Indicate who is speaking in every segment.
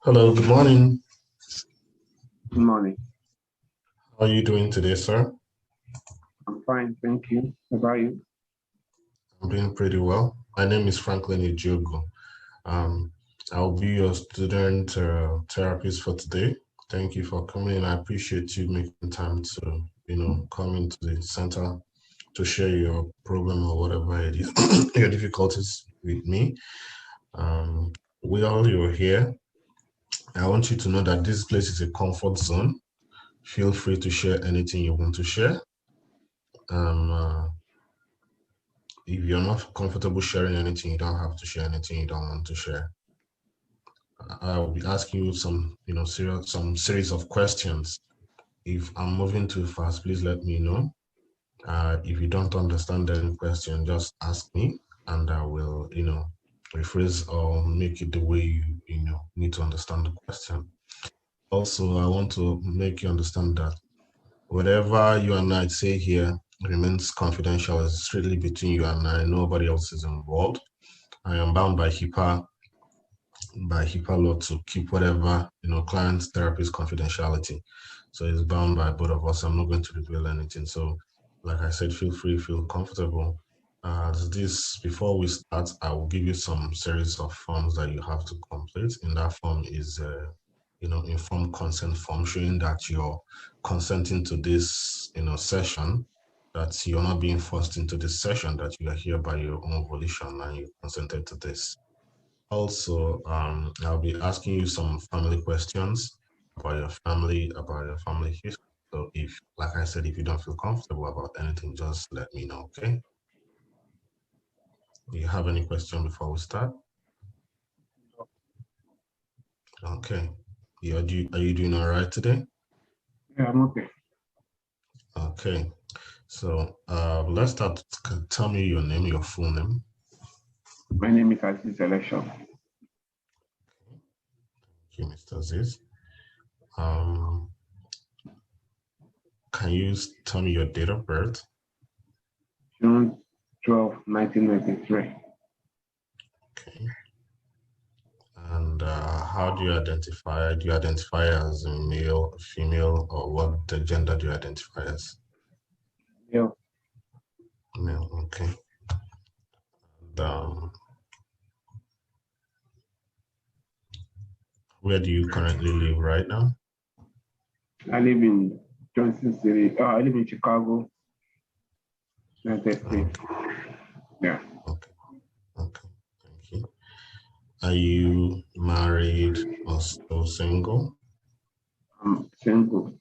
Speaker 1: Hello, good morning.
Speaker 2: Good morning.
Speaker 1: How are you doing today, sir?
Speaker 2: I'm fine, thank you. How about you?
Speaker 1: I'm doing pretty well. My name is Franklin Ejiogu. Um, I'll be your student therapist for today. Thank you for coming. I appreciate you making time to, come into the center to share your problem or whatever it is, your difficulties with me. While you're here, I want you to know that this place is a comfort zone. Feel free to share anything you want to share. If you're not comfortable sharing anything, you don't have to share anything you don't want to share. I'll be asking you some series of questions. If I'm moving too fast, please let me know. If you don't understand any question, just ask me and I will, rephrase or make it the way you need to understand the question. Also, I want to make you understand that whatever you and I say here remains confidential. It's strictly between you and I. Nobody else is involved. I am bound by HIPAA law to keep whatever client's therapist confidentiality. So it's bound by both of us. I'm not going to reveal anything. So, like I said, feel free, feel comfortable. Before we start, I will give you some series of forms that you have to complete. In that form is informed consent form showing that you're consenting to this session, that you're not being forced into this session, that you are here by your own volition and you consented to this. Also, I'll be asking you some family questions about your family history. So like I said, if you don't feel comfortable about anything, just let me know, okay? Do you have any question before we start? Okay. Yeah, are you doing all right today?
Speaker 2: Yeah, I'm okay.
Speaker 1: Okay. So let's start. Tell me your name, your full name.
Speaker 2: My name is Aziz Selection.
Speaker 1: Thank you, Mr. Aziz. Can you tell me your date of birth?
Speaker 2: June 12, 1993.
Speaker 1: Okay. And how do you identify? Do you identify as a male, female, or what the gender do you identify as?
Speaker 2: Male.
Speaker 1: Male, okay. And, where do you currently live right now?
Speaker 2: I live in Johnson City. I live in Chicago, United States. Yeah.
Speaker 1: Okay, okay, thank you. Are you married or still single?
Speaker 2: I'm single.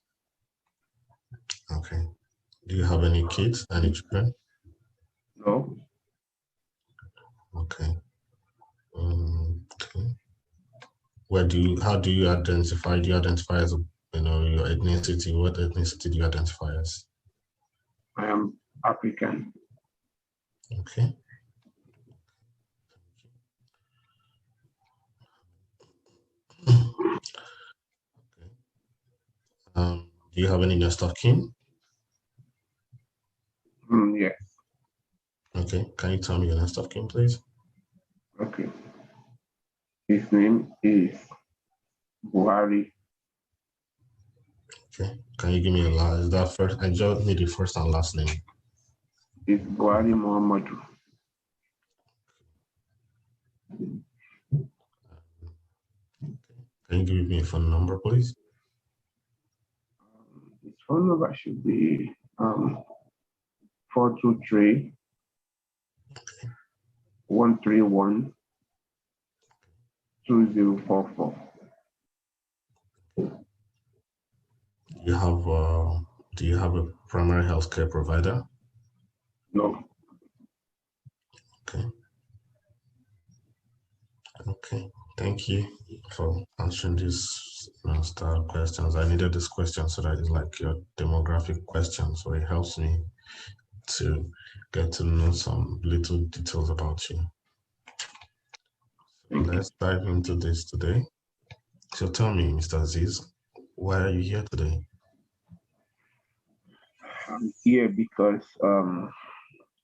Speaker 1: Okay. Do you have any kids, any children?
Speaker 2: No.
Speaker 1: Okay. Okay. How do you identify? Do you identify as your ethnicity? What ethnicity do you identify as?
Speaker 2: I am African.
Speaker 1: Okay. Okay. Do you have any next of kin?
Speaker 2: Yes.
Speaker 1: Okay. Can you tell me your next of kin, please?
Speaker 2: Okay. His name is Buhari.
Speaker 1: Okay. Can you give me is that first? I just need the first and last name.
Speaker 2: It's Buhari Muhammadu.
Speaker 1: Can you give me a phone number, please?
Speaker 2: His phone number should be 423 131 2044.
Speaker 1: Do you have a primary health care provider?
Speaker 2: No.
Speaker 1: Okay. Okay. Thank you for answering these style questions. I needed this question so that it's like your demographic question, so it helps me to get to know some little details about you.
Speaker 2: Thank you.
Speaker 1: Let's dive into this today. So tell me, Mr. Aziz, why are you here today?
Speaker 2: I'm here because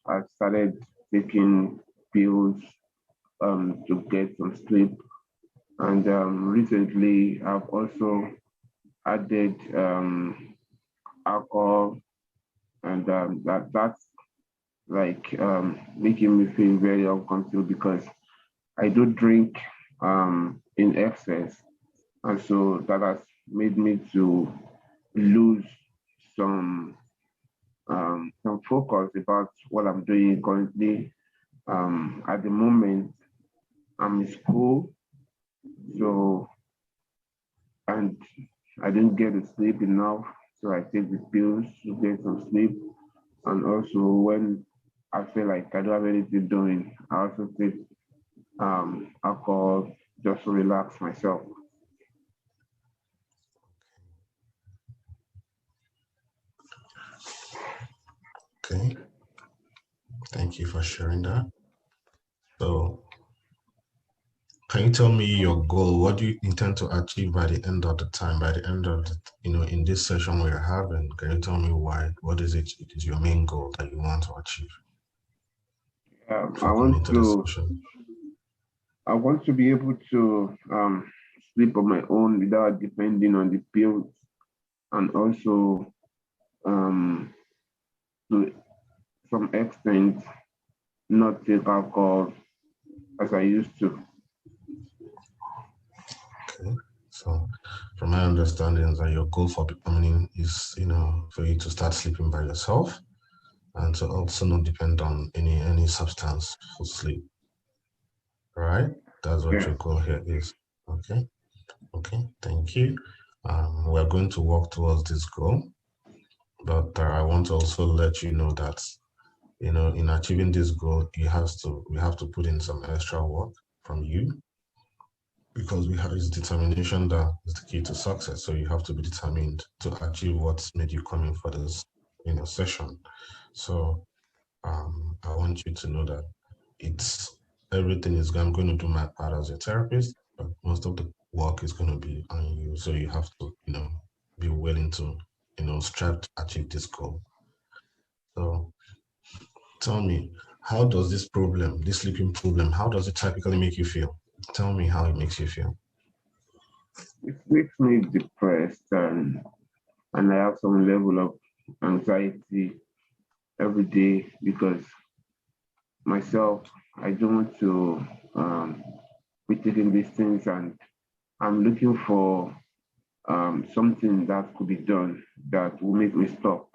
Speaker 2: I started taking pills to get some sleep, And recently, I've also added alcohol, and that's like making me feel very uncomfortable because I do drink in excess, and so that has made me to lose some focus about what I'm doing currently. At the moment, I'm in school, so and I didn't get to sleep enough, so I take the pills to get some sleep. And also when I feel like I don't have anything doing, I also take alcohol just to relax myself.
Speaker 1: Okay, thank you for sharing that. So, can you tell me your goal? What do you intend to achieve by the end of the time? By the end of the, in this session we're having, can you tell me why? What is it? It is your main goal that you want to achieve
Speaker 2: I
Speaker 1: before coming
Speaker 2: want
Speaker 1: to this
Speaker 2: to
Speaker 1: session?
Speaker 2: I want to be able to sleep on my own without depending on the pills, and also um, to some extent not take alcohol as I used to.
Speaker 1: Okay. So, from my understanding, is that your goal for becoming is, for you to start sleeping by yourself, and to also not depend on any substance for sleep. All right, that's what
Speaker 2: Yeah.
Speaker 1: your goal here is. Okay. Okay. Thank you. We're going to work towards this goal, but I want to also let you know that in achieving this goal, we have to put in some extra work from you, because we have it's determination that is the key to success. So you have to be determined to achieve what's made you come in for this session. So I want you to know that it's everything is I'm going to do my part as a therapist, but most of the work is going to be on you. So you have to be willing to strive to achieve this goal. So tell me, how does this sleeping problem, how does it typically make you feel? Tell me how it makes you feel.
Speaker 2: It makes me depressed, and I have some level of anxiety every day because myself, I don't want to be taking these things, and I'm looking for something that could be done that will make me stop.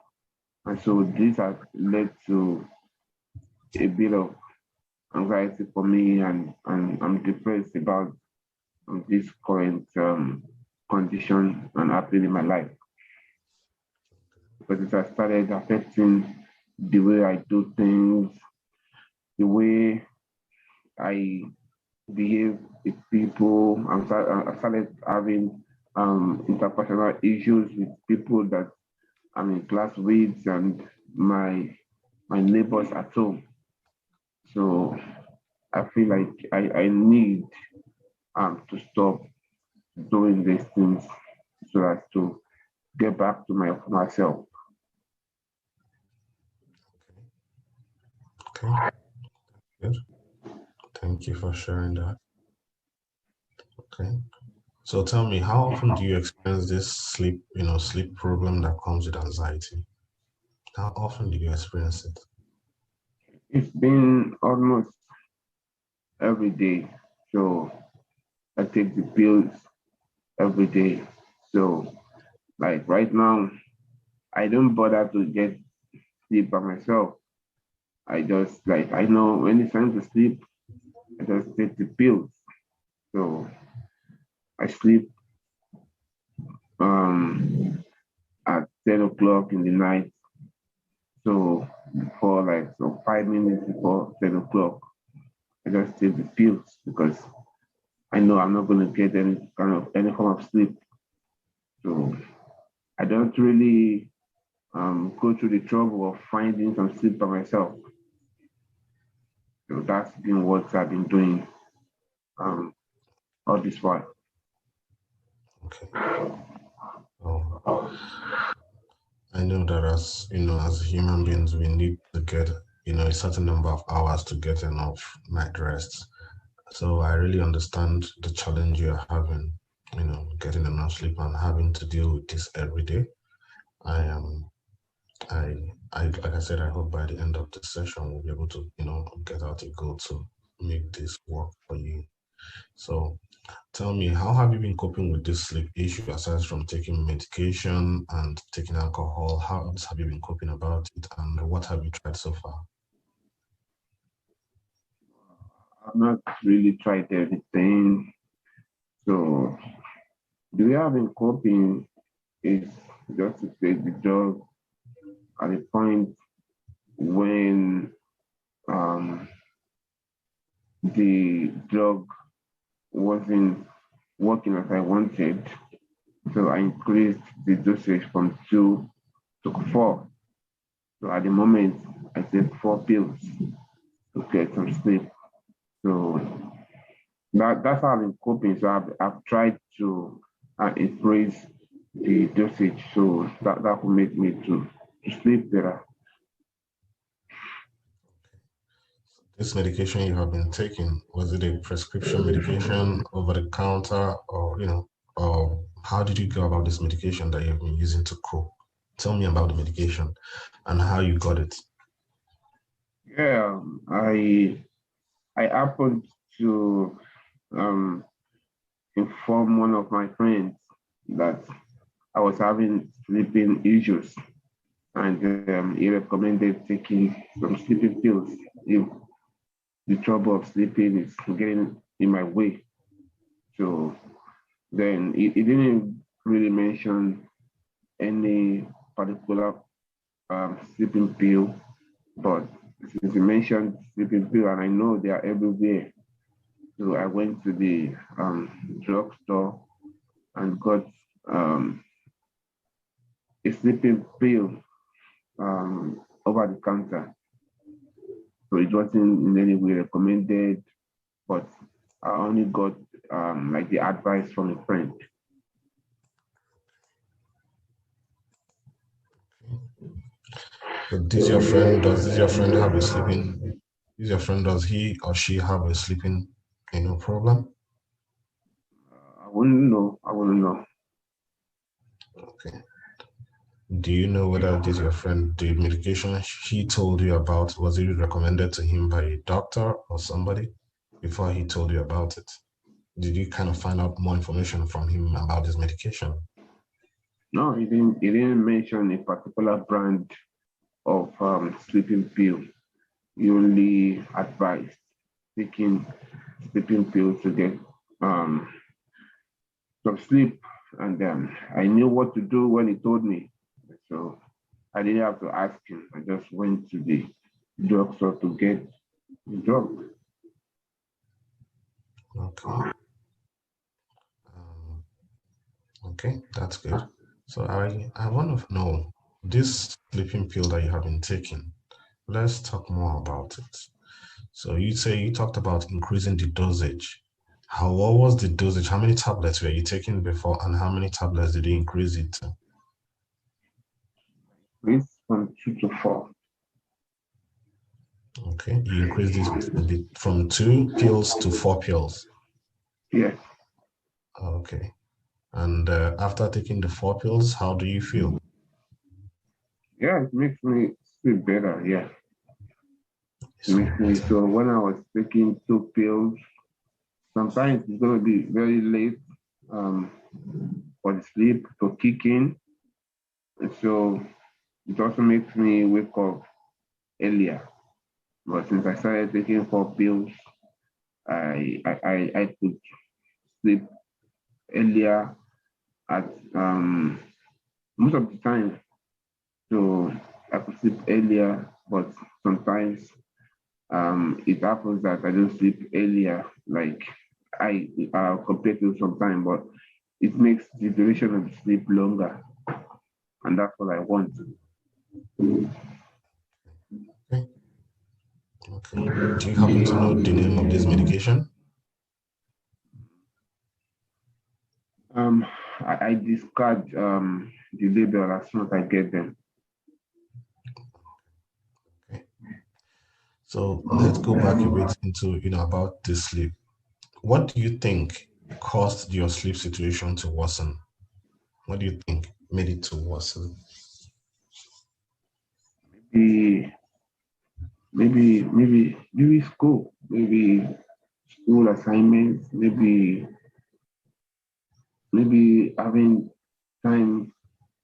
Speaker 2: And so this has led to a bit of anxiety for me, and I'm depressed about this current condition and happening in my life because it has started affecting the way I do things, the way I behave with people. I started having interpersonal issues with people that I'm in class with and my neighbors at home. So I feel like I need to stop doing these things so as to get back to myself.
Speaker 1: Okay, good. Thank you for sharing that. Okay. So tell me, how often do you experience this sleep problem that comes with anxiety? How often do you experience it?
Speaker 2: It's been almost every day. So I take the pills every day. So like right now, I don't bother to get sleep by myself. I just like I know when it's time to sleep, I just take the pills. So I sleep at 10 o'clock in the night. So for like so 5 minutes before 10 o'clock, I just take the pills because I know I'm not gonna get any form of sleep. So I don't really go through the trouble of finding some sleep by myself. So that's been what I've been doing um, all this while.
Speaker 1: Okay. Oh, I know that as human beings, we need to get a certain number of hours to get enough night rest. So I really understand the challenge you're having, getting enough sleep and having to deal with this every day. I am, like I said, I hope by the end of the session we'll be able to, get out a goal to make this work for you. So tell me, how have you been coping with this sleep issue aside from taking medication and taking alcohol? How else have you been coping about it, and what have you tried so far?
Speaker 2: I've not really tried everything. So the way I've been coping is just to take the drug at a point when the drug wasn't working as I wanted. So I increased the dosage from 2 to 4. So at the moment, I take 4 pills to get some sleep. So that's how I've been coping. So I've tried to increase the dosage so that will make me to sleep better.
Speaker 1: This medication you have been taking, was it a prescription medication, over the counter, or how did you go about this medication that you've been using to cope? Tell me about the medication and how you got it.
Speaker 2: Yeah, I happened to um, inform one of my friends that I was having sleeping issues, and he recommended taking some sleeping pills if the trouble of sleeping is getting in my way. So then he didn't really mention any particular sleeping pill, but since he mentioned sleeping pill, and I know they are everywhere, so I went to the drugstore and got um, a sleeping pill over the counter. So it wasn't in any way recommended, but I only got like the advice from a friend.
Speaker 1: So does this your friend have a sleeping, is your friend, does he or she have a sleeping, problem?
Speaker 2: I wouldn't know. I wouldn't know.
Speaker 1: Okay. Do you know whether this your friend, the medication he told you about, was it recommended to him by a doctor or somebody before he told you about it? Did you kind of find out more information from him about this medication?
Speaker 2: No, he didn't. He didn't mention a particular brand of sleeping pill. He only advised taking sleeping pills to get um, some sleep, and I knew what to do when he told me. So I didn't have to ask him. I just went to the drugstore to get the drug.
Speaker 1: Okay. Um, okay, that's good. So I want to know this sleeping pill that you have been taking. Let's talk more about it. So you say you talked about increasing the dosage. What was the dosage? How many tablets were you taking before, and how many tablets did you increase it to?
Speaker 2: It's from 2 to 4.
Speaker 1: Okay, you increased this from 2 pills to 4 pills.
Speaker 2: Yes.
Speaker 1: Okay, and after taking the 4 pills, how do you feel?
Speaker 2: Yeah, it makes me sleep better. Yeah. It
Speaker 1: So
Speaker 2: makes me so when I was taking 2 pills, sometimes it's gonna be very late um for the sleep to kick in. And so it also makes me wake up earlier. But since I started taking 4 pills, I could sleep earlier at most of the time. So I could sleep earlier, but sometimes it happens that I don't sleep earlier, like I compared to some time, but it makes the duration of the sleep longer, and that's what I want.
Speaker 1: okay, okay. Do you happen to know the name of this medication?
Speaker 2: Um, I discard the label as soon as I get them.
Speaker 1: Okay. So let's go back a bit into about the sleep. what do you think caused your sleep situation to worsen? What do you think made it to worsen?
Speaker 2: maybe maybe school, maybe school assignments, maybe having time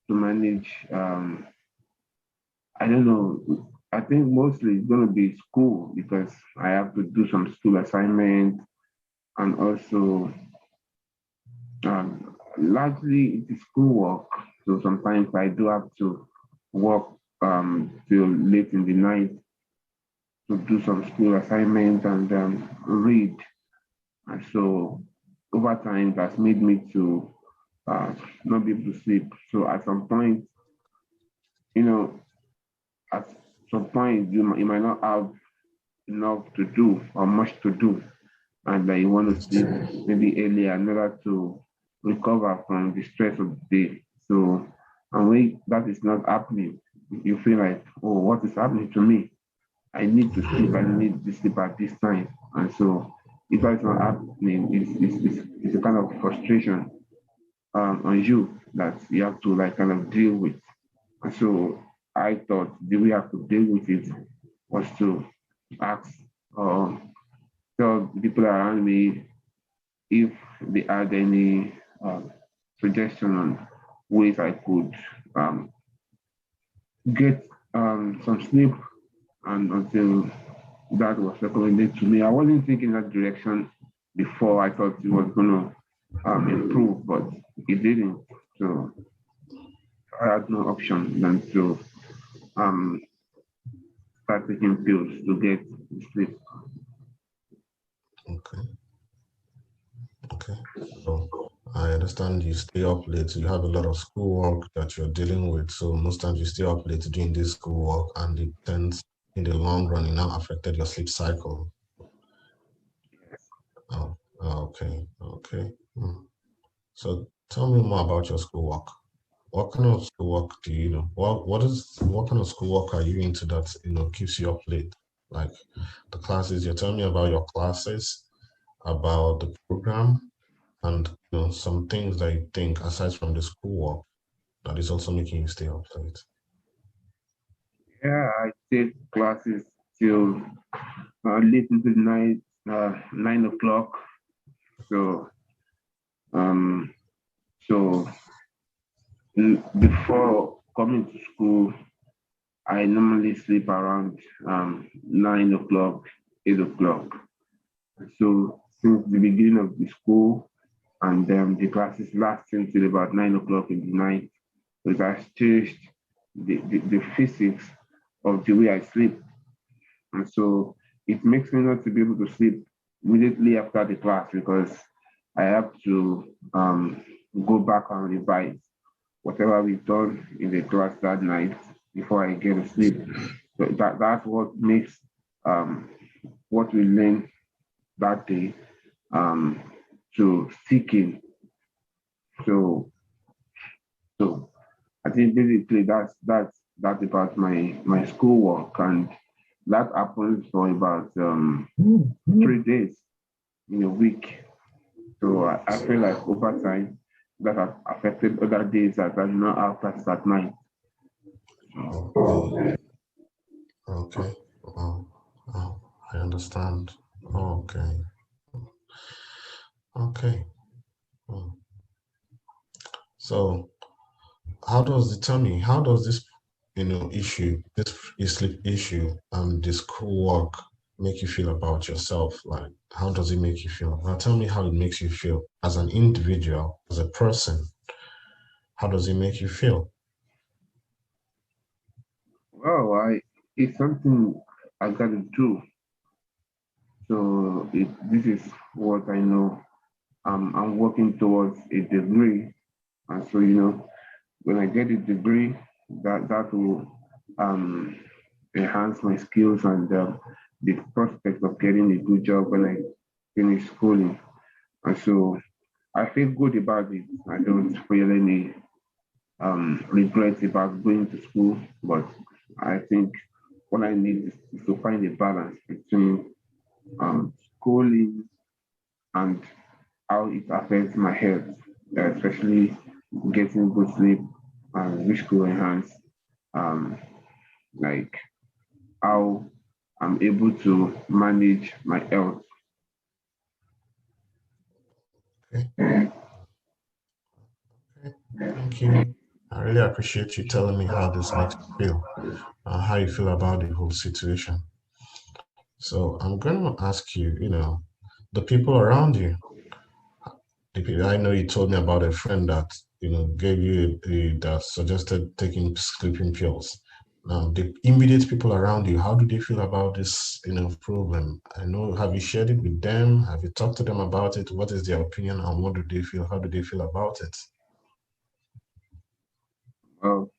Speaker 2: to manage. I don't know. I think mostly it's gonna be school because I have to do some school assignments and also largely it is schoolwork. So sometimes I do have to work till late in the night to do some school assignments and read. And so over time, that's made me to not be able to sleep. So at some point, you know, at some point you might not have enough to do or much to do, and that you want to sleep maybe earlier in order to recover from the stress of the day. So, and when that is not happening, you feel like, oh, what is happening to me? I need to sleep. I need to sleep at this time. And so, if that's not happening, it's a kind of frustration on you that you have to like kind of deal with. And so, I thought the way I could deal with it was to ask or tell the people around me if they had any suggestion on ways I could um, get some sleep, and until that was recommended to me. I wasn't thinking that direction before. I thought it was going to improve, but it didn't. So I had no option than to um, start taking pills to get sleep.
Speaker 1: Okay. Okay. So I understand you stay up late. You have a lot of schoolwork that you're dealing with. So most times you stay up late doing this schoolwork, and it tends in the long run, it now affected your sleep cycle. Oh, okay. Okay. So tell me more about your schoolwork. What kind of schoolwork do you know? What kind of schoolwork are you into that keeps you up late? Like the classes, you're telling me about your classes, about the program, and some things that you think aside from the schoolwork that is also making you stay up late.
Speaker 2: Yeah, I take classes till late into the night, 9 o'clock. So, um, so before coming to school, I normally sleep around 9 o'clock, 8 o'clock. So since the beginning of the school and the classes lasting till about 9 o'clock in the night, it has changed the physics of the way I sleep. And so it makes me not to be able to sleep immediately after the class because I have to go back and revise whatever we've done in the class that night before I get to sleep. So that's what makes um, what we learn that day um, to seeking. So so I think basically that's about my schoolwork, and that happens for about 3 days in a week. So I feel like over time that has affected other days that I do not have classes at night.
Speaker 1: Okay. Okay. Oh, oh, I understand. Okay. Okay. Oh. So how does this issue, this sleep issue and this schoolwork make you feel about yourself? Like, how does it make you feel? Now tell me how it makes you feel as an individual, as a person. How does it make you feel?
Speaker 2: Well, it's something I got to do. So this is what I know. I'm working towards a degree, and so when I get a degree, that will um, enhance my skills and the prospect of getting a good job when I finish schooling. And so I feel good about it. I don't feel any regrets about going to school, but I think what I need is to find a balance between schooling and how it affects my health, especially getting good sleep, which could enhance um, like how I'm able to manage my health.
Speaker 1: Okay. Okay. Thank you. I really appreciate you telling me how this makes you feel, how you feel about the whole situation. So I'm going to ask you, the people around you. I know you told me about a friend that, gave you that suggested taking sleeping pills. Now, the immediate people around you, how do they feel about this, problem? I know, have you shared it with them? Have you talked to them about it? What is their opinion and what do they feel? How do they feel about it?
Speaker 2: Well,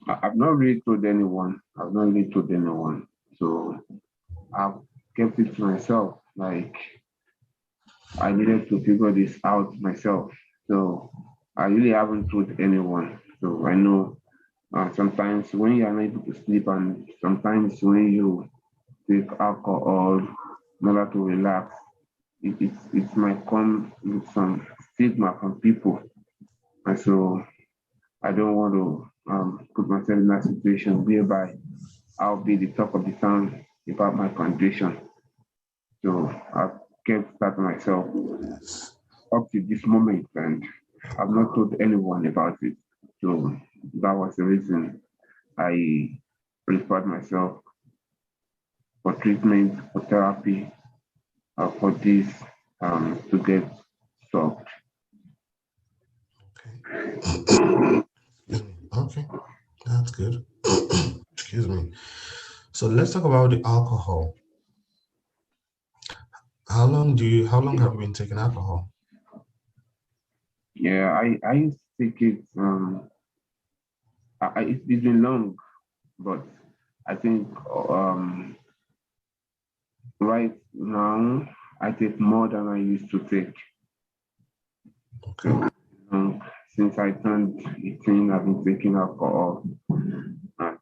Speaker 2: I've not really told anyone. I've not really told anyone. So I've kept it to myself. Like I needed to figure this out myself. So I really haven't told anyone. So I know sometimes when you are not able to sleep, and sometimes when you take alcohol in order to relax, it might come with some stigma from people. And so I don't want to put myself in that situation whereby I'll be the talk of the town about my condition. So I've kept that to myself
Speaker 1: Yes.
Speaker 2: up to this moment, and I've not told anyone about it. So that was the reason I referred myself for treatment, for therapy, for this to get stopped.
Speaker 1: Okay. Excuse me. Okay, that's good. Excuse me. So let's talk about the alcohol. How long have you been taking alcohol?
Speaker 2: Yeah, I used to take it. It's been long, but I think right now I take more than I used to take.
Speaker 1: Okay.
Speaker 2: So since I turned 18, I've been taking alcohol, and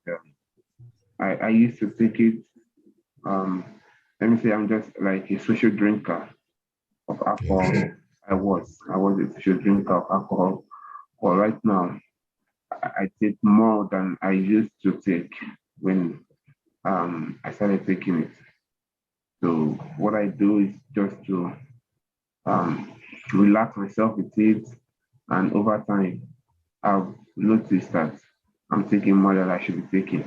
Speaker 2: I used to take it. Um, Let me say I'm just like a social drinker of alcohol.
Speaker 1: Yes.
Speaker 2: I was a social drinker of alcohol, but right now I take more than I used to take when I started taking it. So what I do is just to um, relax myself with it, and over time I've noticed that I'm taking more than I should be taking.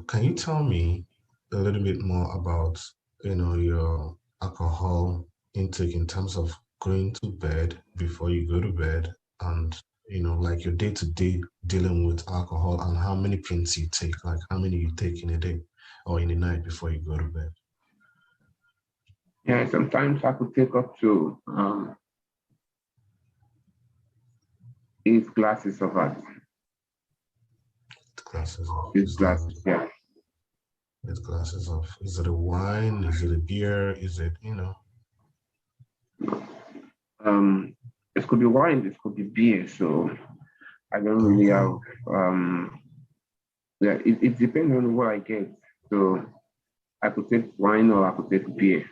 Speaker 1: Can you tell me a little bit more about, your alcohol intake in terms of going to bed before you go to bed and, like your day-to-day dealing with alcohol and how many pints you take, like how many you take in a day or in a night before you go to bed?
Speaker 2: Yeah, sometimes I could take up to 8 glasses of that.
Speaker 1: Glasses of,
Speaker 2: Eight
Speaker 1: is that
Speaker 2: glasses, yeah.
Speaker 1: glasses of, is it a wine? Is it a beer? Is it,
Speaker 2: Um, it could be wine, it could be beer. So I don't really
Speaker 1: okay.
Speaker 2: have yeah, it depends on what I get. So I could take wine or I could take beer.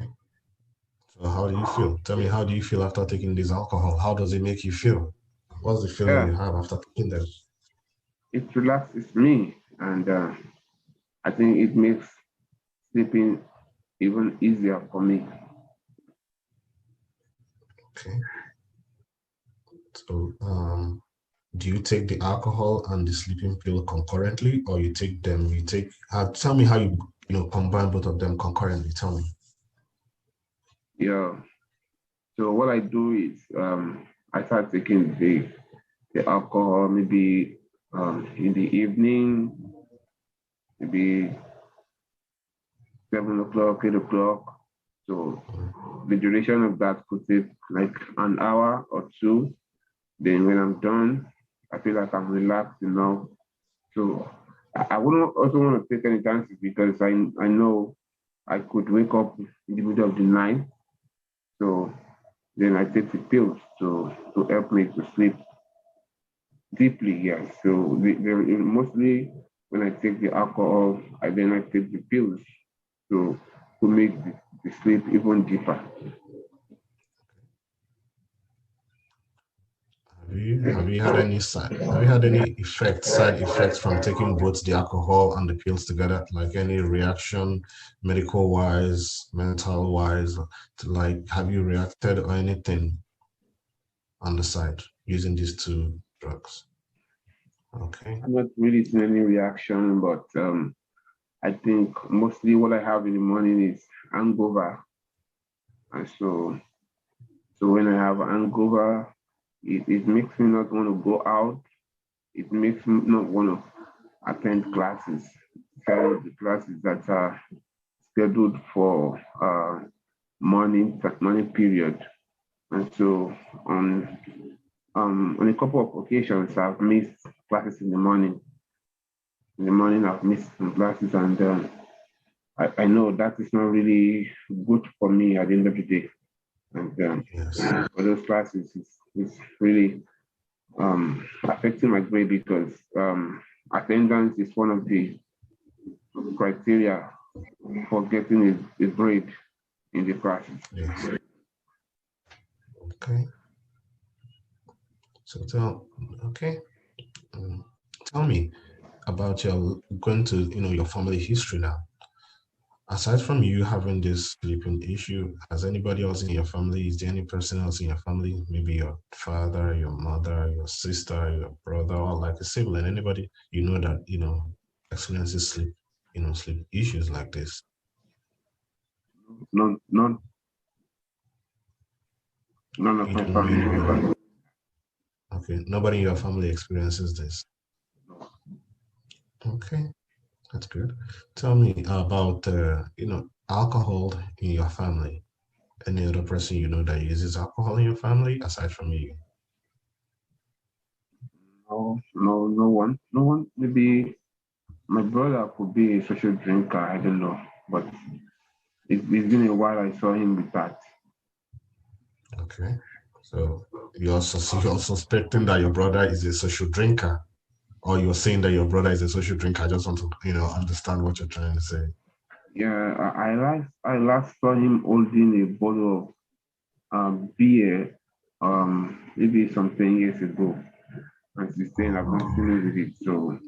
Speaker 1: Okay. So how do you feel? Tell me, how do you feel after taking this alcohol? How does it make you feel? What's the feeling
Speaker 2: Yeah,
Speaker 1: you have after taking them?
Speaker 2: it relaxes me, and I think it makes sleeping even easier for me.
Speaker 1: Okay. So, do you take the alcohol and the sleeping pill concurrently, or you take them? You take. Tell me how you combine both of them concurrently. Tell me.
Speaker 2: Yeah. So what I do is I start taking the alcohol maybe in the evening, maybe 7 o'clock, 8 o'clock. So the duration of that could take like an hour or two. Then when I'm done, I feel like I'm relaxed enough. So I wouldn't also want to take any chances because I know I could wake up in the middle of the night. So then I take the pills to help me to sleep. deeply, yeah. So mostly when I take the alcohol, I take the pills to make the sleep even deeper.
Speaker 1: Have you had any side effects from taking both the alcohol and the pills together? Like any reaction, medical wise, mental wise, to like have you reacted or anything on the side using these two drugs? Okay.
Speaker 2: I'm not really seeing any reaction, but I think mostly what I have in the morning is hangover, and so when I have hangover, it makes me not want to go out. It makes me not want to attend classes. So the classes that are scheduled for morning period. And so on a couple of occasions I've missed classes in the morning. In the morning I've missed some classes, and I know that is not really good for me at the end of the day. And
Speaker 1: Yes.
Speaker 2: for those classes it's really affecting my grade because attendance is one of the criteria for getting a grade in the classes.
Speaker 1: Yes. Okay. So okay. Tell me about your going to your family history now. Aside from you having this sleeping issue, has anybody else in your family? Is there any person else in your family? Maybe your father, your mother, your sister, your brother, or like a sibling, anybody that experiences sleep issues like this?
Speaker 2: None of
Speaker 1: You
Speaker 2: my
Speaker 1: don't know
Speaker 2: family
Speaker 1: anybody.
Speaker 2: members.
Speaker 1: Okay, nobody in your family experiences this. Okay, that's good. Tell me about alcohol in your family. Any other person that uses alcohol in your family aside from you?
Speaker 2: No one. Maybe my brother could be a social drinker. I don't know, but it's been a while I saw him with that.
Speaker 1: Okay. So you're suspecting that your brother is a social drinker, or you're saying that your brother is a social drinker. I just want to, understand what you're trying to say.
Speaker 2: Yeah, I last saw him holding a bottle of beer, maybe some 10 years ago, and she's saying I've not seen him with it. So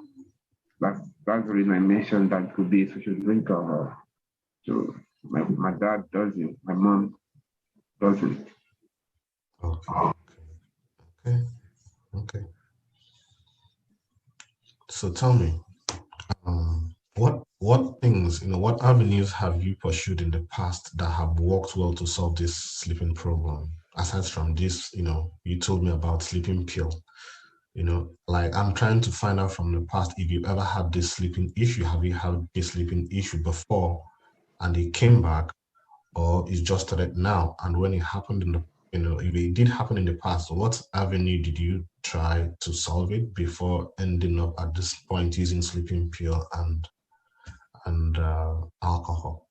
Speaker 2: that's the reason I mentioned that could be a social drinker. So my dad doesn't, my mom doesn't.
Speaker 1: Okay. Okay. Okay. So tell me, what things, what avenues have you pursued in the past that have worked well to solve this sleeping problem? Aside from this, you told me about sleeping pill. Like I'm trying to find out from the past if you've ever had this sleeping issue. Have you had this sleeping issue before and it came back, or it's just started now? And when it happened if it did happen in the past, what avenue did you try to solve it before ending up at this point using sleeping pill and alcohol?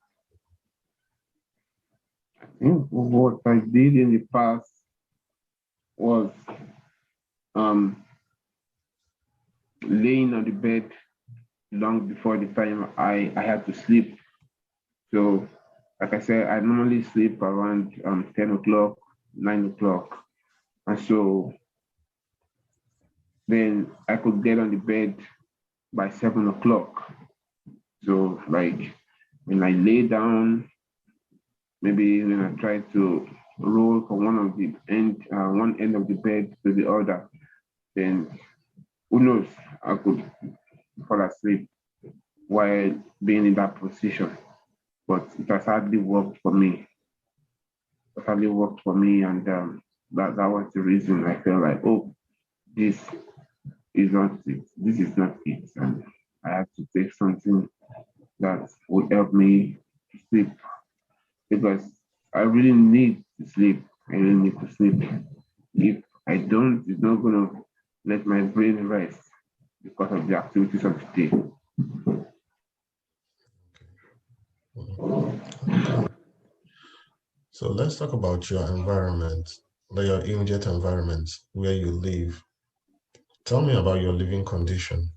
Speaker 2: I think what I did in the past was um, laying on the bed long before the time I had to sleep. So, like I said, I normally sleep around 10 o'clock, 9 o'clock. And so then I could get on the bed by 7 o'clock. So, like when I lay down, maybe when I try to roll from one end of the bed to the other, then who knows, I could fall asleep while being in that position. But it has hardly worked for me. It hardly worked for me, and that was the reason I felt like, oh, this is not it. This is not it, and I had to take something that would help me to sleep because I really need to sleep. I really need to sleep. If I don't, it's not gonna let my brain rest because of the activities of the day.
Speaker 1: Okay. So let's talk about your environment, like your immediate environment where you live. tell me about your living condition,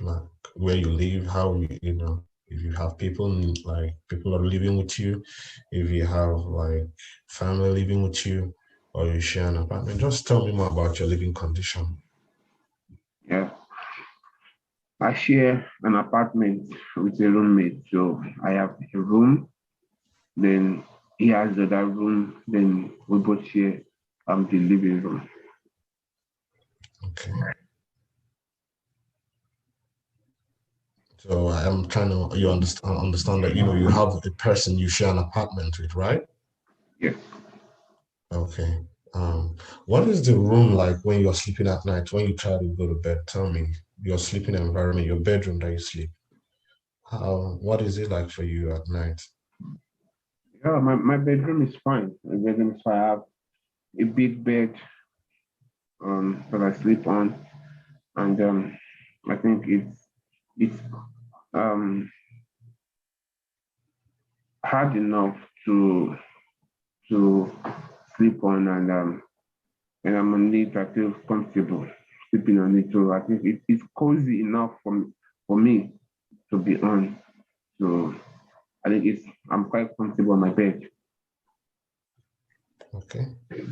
Speaker 1: like where you live, how if you have people like people are living with you, if you have like family living with you, or you share an apartment. Just tell me more about your living condition.
Speaker 2: Yeah. I share an apartment with a roommate. So I have a room, then he has the other room, then we both share the living room.
Speaker 1: Okay. So I'm trying to you understand that you have a person you share an apartment with, right?
Speaker 2: Yes.
Speaker 1: Okay. What is the room like when you're sleeping at night? When you try to go to bed, tell me your sleeping environment, your bedroom that you sleep. What is it like for you at night?
Speaker 2: Yeah, my bedroom is fine. My bedroom is fine. I have a big bed that I sleep on, and I think it's um hard enough to sleep on, and when I'm on it, I feel comfortable sleeping on it. So I think it's cozy enough for me to be on. So I think I'm quite comfortable on my bed.
Speaker 1: Okay. Okay,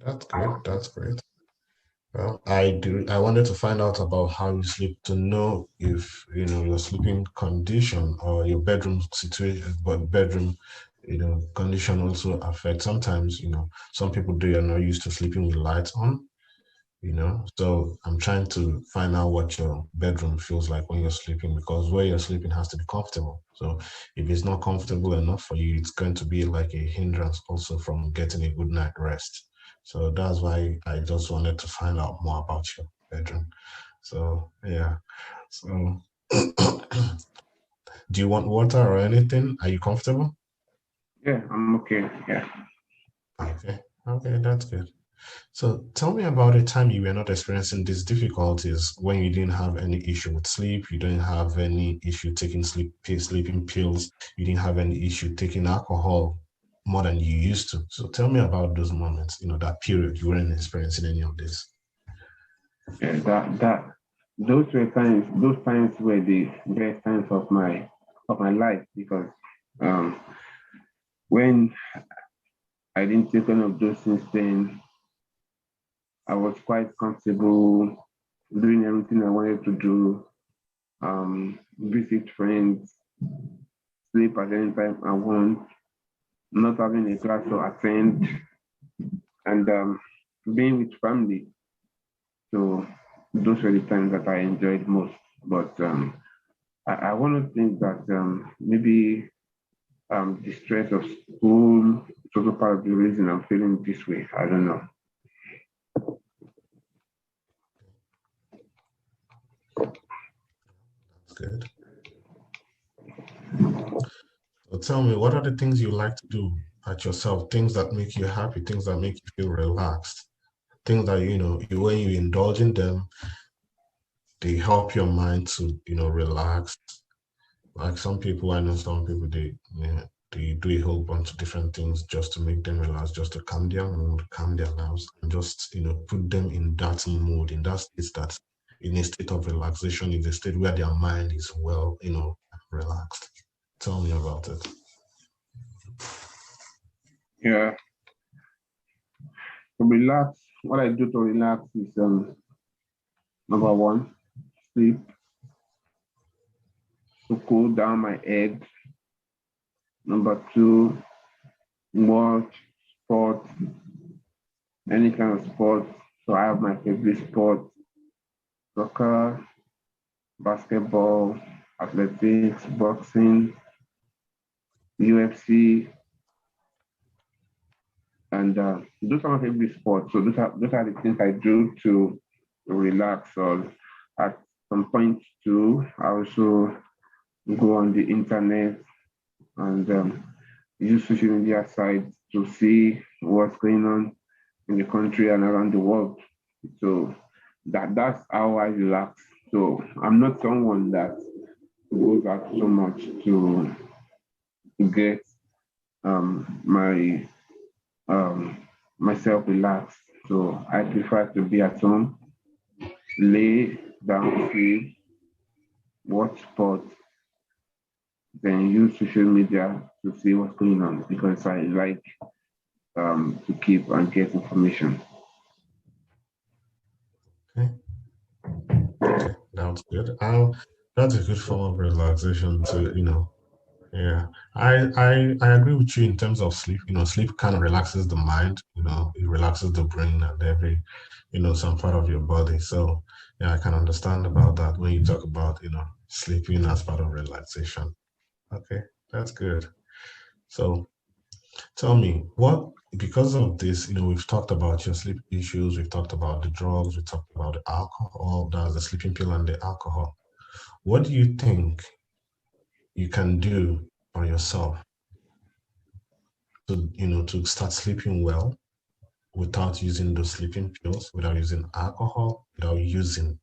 Speaker 1: that's great. That's great. Well, I wanted to find out about how you sleep to know if your sleeping condition or your bedroom situation, but bedroom condition also affects. Sometimes some people they are not used to sleeping with lights on. So I'm trying to find out what your bedroom feels like when you're sleeping, because where you're sleeping has to be comfortable. So if it's not comfortable enough for you, it's going to be like a hindrance also from getting a good night rest. So that's why I just wanted to find out more about your bedroom. So yeah. So do you want water or anything? Are you comfortable?
Speaker 2: Yeah, I'm okay. Yeah.
Speaker 1: Okay. Okay, that's good. So tell me about a time you were not experiencing these difficulties when you didn't have any issue with sleep, you didn't have any issue taking sleeping pills, you didn't have any issue taking alcohol more than you used to. So tell me about those moments, that period you weren't experiencing any of this.
Speaker 2: Yeah, that those times were the best times of my life because um when I didn't take any of those things, then I was quite comfortable doing everything I wanted to do, visit friends, sleep at any time I want, not having a class to attend, and being with family. So those were the times that I enjoyed most. But I want to think that maybe the stress of school is also part of the reason I'm feeling this way. I don't know.
Speaker 1: That's good. So tell me, what are the things you like to do at yourself, things that make you happy, things that make you feel relaxed, things that, when you indulge in them, they help your mind to, relax. Like I know some people, they do a whole bunch of different things just to make them relax, just to calm their mood, calm their nerves, and just, put them in that mood, in that state that, in a state of relaxation, in a state where their mind is well, relaxed. Tell me about it.
Speaker 2: Yeah, to relax, what I do to relax is number one, sleep to cool down my head. Number two, watch sport, any kind of sport. So I have my favorite sport: soccer, basketball, athletics, boxing, UFC, and those are my favorite sports. So those are the things I do to relax. Or at some point too, I also go on the internet and use social media sites to see what's going on in the country and around the world. So that's how I relax. So I'm not someone that goes out so much to get my myself relaxed. So I prefer to be at home lay down, sleep, watch sports, then use social media to see what's going on because I like to keep and get information.
Speaker 1: Okay. Okay, that's good. That's a good form of relaxation to, yeah. I agree with you in terms of sleep. Sleep kind of relaxes the mind, it relaxes the brain and some part of your body. So yeah, I can understand about that when you talk about, sleeping as part of relaxation. Okay, that's good. So tell me, because of this, we've talked about your sleep issues, we've talked about the drugs, we talked about the alcohol, that's the sleeping pill and the alcohol. What do you think you can do by yourself to start sleeping well without using those sleeping pills, without using alcohol, without using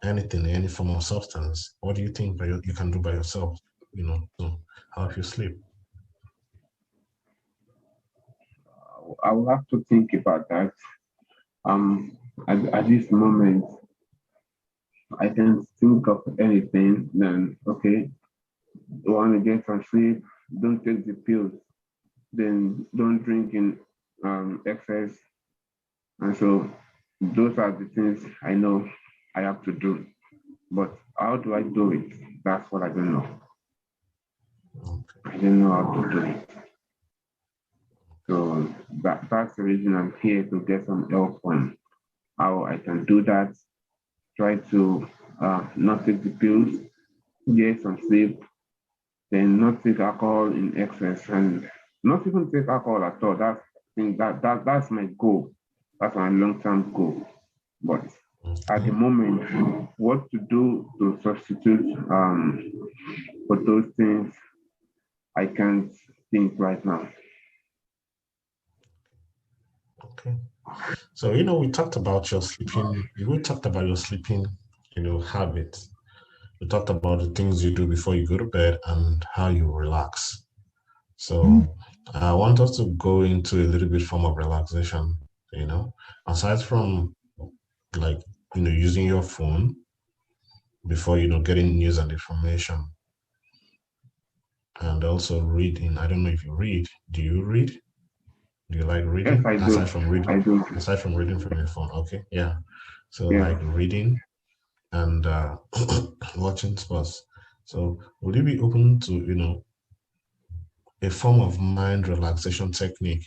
Speaker 1: anything, any form of substance? What do you think you can do by yourself, to help you sleep?
Speaker 2: I will have to think about that. Um, at this moment, I can think of anything. Then okay, you want to get some sleep? Don't take the pills. Then don't drink in excess. And so those are the things I know I have to do. But how do I do it? That's what I don't know.
Speaker 1: Okay.
Speaker 2: I don't know how to do it. So that's the reason I'm here to get some help on how I can do that. Try to not take the pills, get some sleep, then not take alcohol in excess, and not even take alcohol at all. That's my goal. That's my long-term goal. But at the
Speaker 1: Okay.
Speaker 2: moment, what to do to substitute for those things, I can't think right now.
Speaker 1: Okay. So, we talked about your sleeping, habits. We talked about the things you do before you go to bed and how you relax. So I want us to go into a little bit form of relaxation, aside from like, using your phone before, getting news and information and also reading. I don't know if you read. Do you read? Do you like
Speaker 2: Yes,
Speaker 1: reading
Speaker 2: I do.
Speaker 1: aside from reading?
Speaker 2: I do.
Speaker 1: Aside from reading from your phone? Okay, yeah. So
Speaker 2: Yeah.
Speaker 1: like reading and watching sports. So would you be open to, a form of mind relaxation technique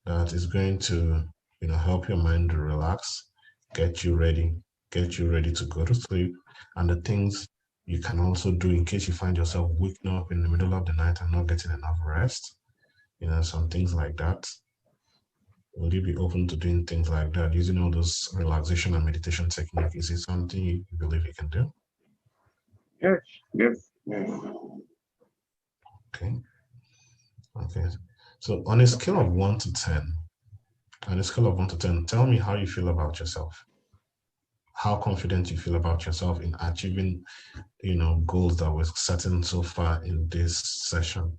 Speaker 1: that is going to, help your mind to relax, get you ready, get you ready to go to sleep, and the things you can also do in case you find yourself waking up in the middle of the night and not getting enough rest, some things like that. Will you be open to doing things like that, using all those relaxation and meditation technique? Is it something you believe you can do?
Speaker 2: Yes. Yes. Yes.
Speaker 1: Okay. Okay. So on a scale of 1 to 10, tell me how you feel about yourself. How confident you feel about yourself in achieving, goals that were certain so far in this session.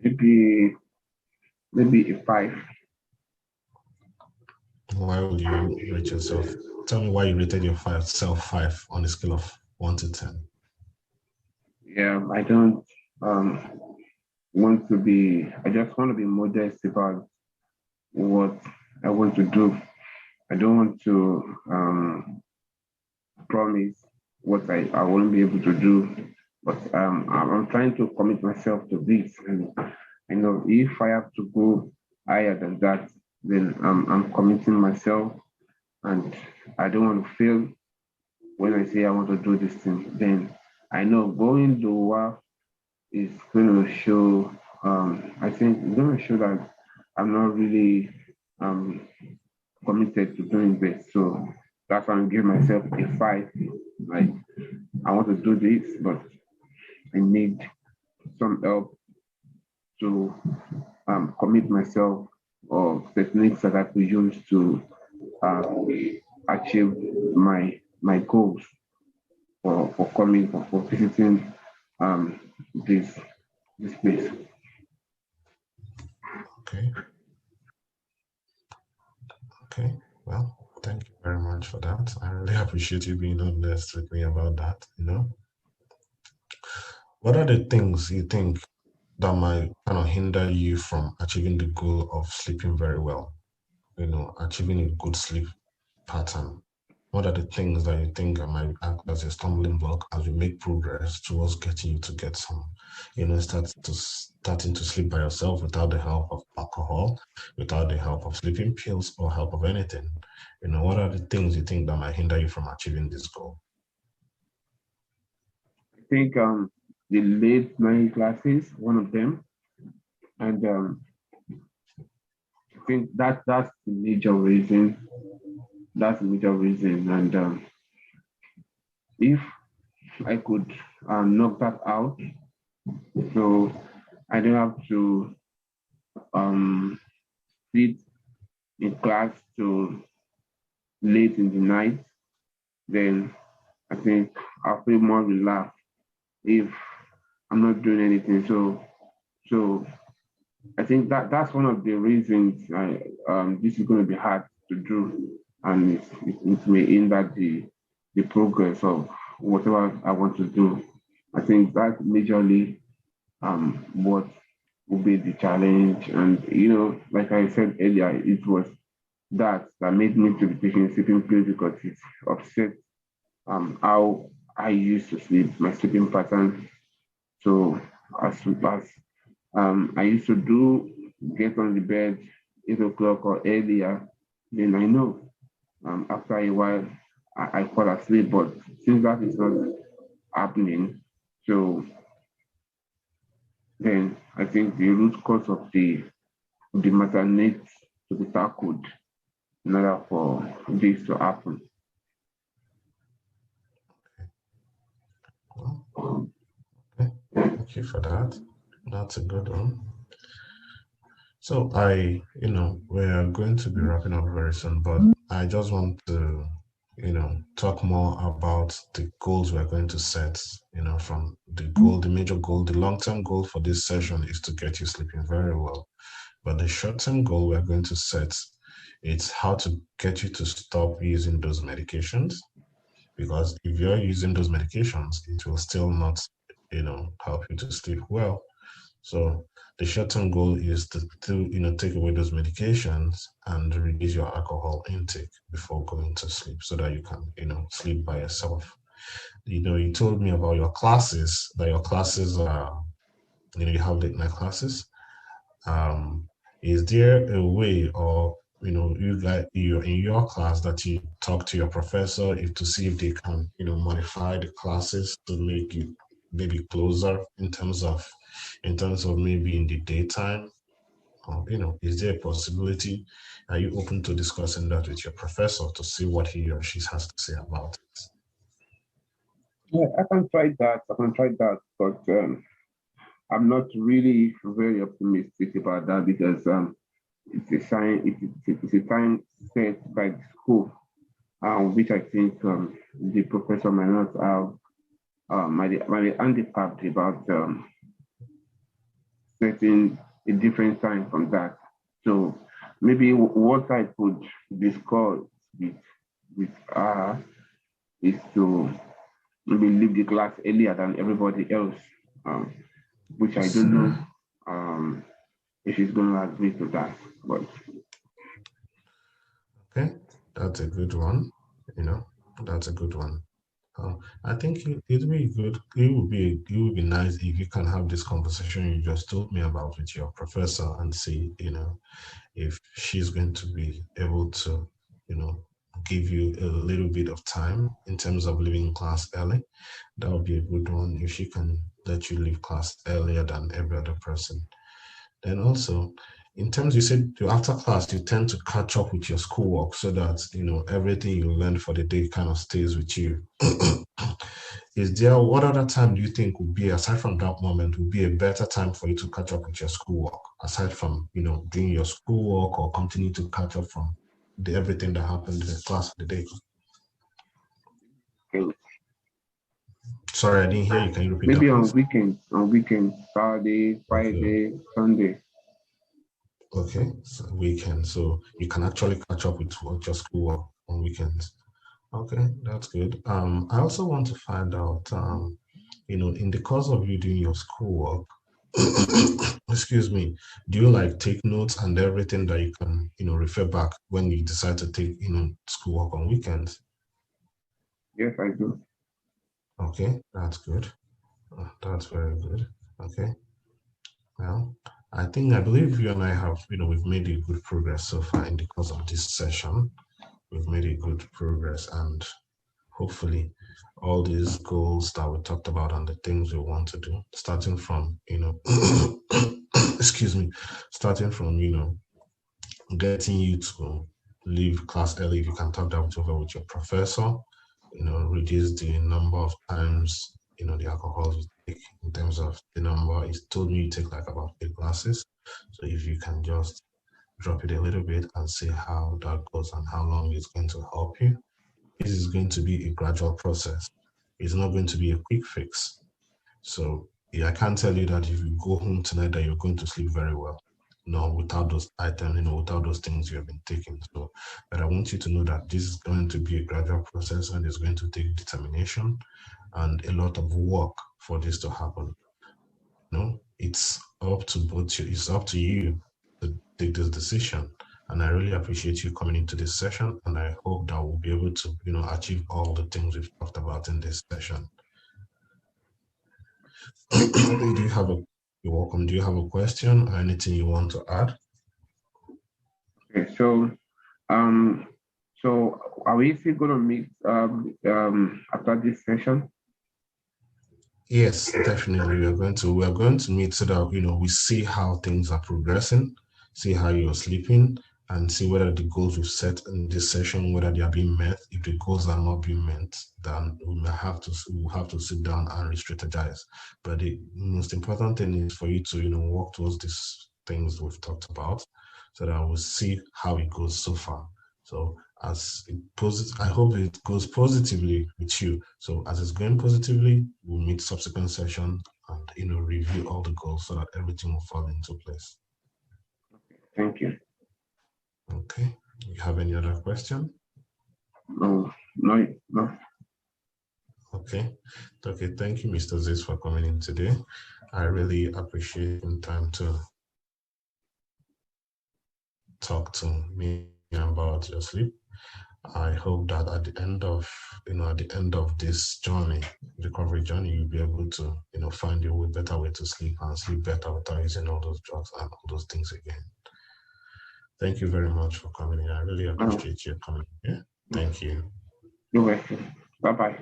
Speaker 2: Maybe maybe a five.
Speaker 1: Why will you rate yourself? Tell me why you rated yourself five on a scale of 1 to 10.
Speaker 2: Yeah, I don't um want to be. I just want to be modest about what I want to do. I don't want to promise what I won't be able to do, but I'm trying to commit myself to this. And I know if I have to go higher than that, then I'm committing myself, and I don't want to fail when I say I want to do this thing. Then I know going lower is going to show. I think it's going to show that I'm not really um, committed to doing this. So that's why I'm giving myself a five. Like I want to do this, but I need some help to commit myself or techniques that I could use to uh, achieve my goals for coming for visiting um, this this place.
Speaker 1: Okay. Okay. Well, Thank you very much for that. I really appreciate you being honest with me about that. What are the things you think that might kind of hinder you from achieving the goal of sleeping very well? Achieving a good sleep pattern. What are the things that you think might act as a stumbling block as we make progress towards getting you to get some, starting to sleep by yourself without the help of alcohol, without the help of sleeping pills or help of anything? What are the things you think that might hinder you from achieving this goal?
Speaker 2: I think the late night classes, one of them, and I think that's the major reason. That's the major reason, and if I could knock that out, so I don't have to sit in class to late in the night, then I think I'll feel more relaxed if I'm not doing anything. So I think that's one of the reasons this is going to be hard to do, and it may hinder the progress of whatever I want to do. I think that majorly what will be the challenge, and like I said earlier, it was that made me to be taking sleeping pills because it upset how I used to sleep, my sleeping pattern. So as I used to do get on the bed 8 o'clock or earlier, then I know after a while I fall asleep. But since that is not happening, so then I think the root cause of the matter needs to be tackled in order for this to happen.
Speaker 1: Well, okay. Thank you for that. That's a good one. So we're going to be wrapping up very soon, but I just want to, talk more about the goals we're going to set, from the major goal, the long-term goal for this session is to get you sleeping very well. But the short-term goal we're going to set, it's how to get you to stop using those medications. Because if you're using those medications, it will still not, help you to sleep well. So the short-term goal is to take away those medications and reduce your alcohol intake before going to sleep so that you can, sleep by yourself. You told me about your classes, that your classes are, you have late night classes. Um, is there a way, or you're in your class, that you talk to your professor to see if they can, modify the classes to make it maybe closer in terms of maybe in the daytime? Or, is there a possibility? Are you open to discussing that with your professor to see what he or she has to say about it?
Speaker 2: Yeah, I can try that. I can try that, but I'm not really very optimistic about that because it's a sign. It's a time set by the school, which I think the professor might not have might be handicapped about setting a different time from that. So maybe what I could discuss with with her is to maybe leave the class earlier than everybody else, um, which I don't know if she's going to agree to that. But
Speaker 1: Okay, that's a good one. You know, that's a good one. I think it would be good. It would be nice if you can have this conversation you just told me about with your professor and see, if she's going to be able to, you know, give you a little bit of time in terms of leaving class early. That would be a good one if she can let you leave class earlier than every other person. Then also, in terms you said after class, you tend to catch up with your schoolwork so that everything you learned for the day kind of stays with you. Is there what other time do you think would be aside from that moment would be a better time for you to catch up with your schoolwork aside from doing your schoolwork or continue to catch up from everything that happened in the class of the day?
Speaker 2: okay,
Speaker 1: Sorry, I didn't hear you. Can you repeat that,
Speaker 2: maybe
Speaker 1: please?
Speaker 2: on weekends, Saturday,
Speaker 1: Okay.
Speaker 2: Friday, Sunday.
Speaker 1: Okay, so weekend. So you can actually catch up with what your schoolwork on on weekends. Okay, that's good. I also want to find out, in the course of you doing your schoolwork, excuse me, do you like take notes and everything that you can, refer back when you decide to take, schoolwork on weekends?
Speaker 2: Yes, I do.
Speaker 1: Okay, that's good. That's very good. Okay. Well, I believe you and I have, we've made a good progress so far in the course of this session. We've made a good progress, and hopefully all these goals that we talked about and the things we want to do, starting from, excuse me, starting from, getting you to leave class early, if you can talk that over with your professor, reduce the number of times, the alcohol you take in terms of the number. He told me you take like about 8 glasses. So if you can just drop it a little bit and see how that goes and how long it's going to help you. This is going to be a gradual process. It's not going to be a quick fix. So yeah, I can't tell you that if you go home tonight that you're going to sleep very well. No, without those items, without those things you have been taking. So, but I want you to know that this is going to be a gradual process and it's going to take determination and a lot of work for this to happen. It's up to both you, it's up to you to take this decision. And I really appreciate you coming into this session. And I hope that we'll be able to, achieve all the things we've talked about in this session. You're welcome. Do you have a question or anything you want to add?
Speaker 2: Okay, so are we still going to meet after this session?
Speaker 1: Yes, definitely. We're going to meet so that we see how things are progressing, see how you're sleeping, and see whether the goals we've set in this session, whether they are being met. If the goals are not being met, then we'll have to sit down and re-strategize. But the most important thing is for you to work towards these things we've talked about, so that we'll see how it goes so far. So I hope it goes positively with you. So as it's going positively, we'll meet subsequent sessions and review all the goals so that everything will fall into place.
Speaker 2: Thank you.
Speaker 1: Okay. You have any other question?
Speaker 2: No.
Speaker 1: Okay. Okay. Thank you, Mr. Ziz, for coming in today. I really appreciate your time to talk to me about your sleep. I hope that at the end of this journey, recovery journey, you'll be able to, find a better way to sleep and sleep better without using all those drugs and all those things again. Thank you very much for coming in. I really appreciate you coming here. Thank you.
Speaker 2: You're welcome. Bye-bye.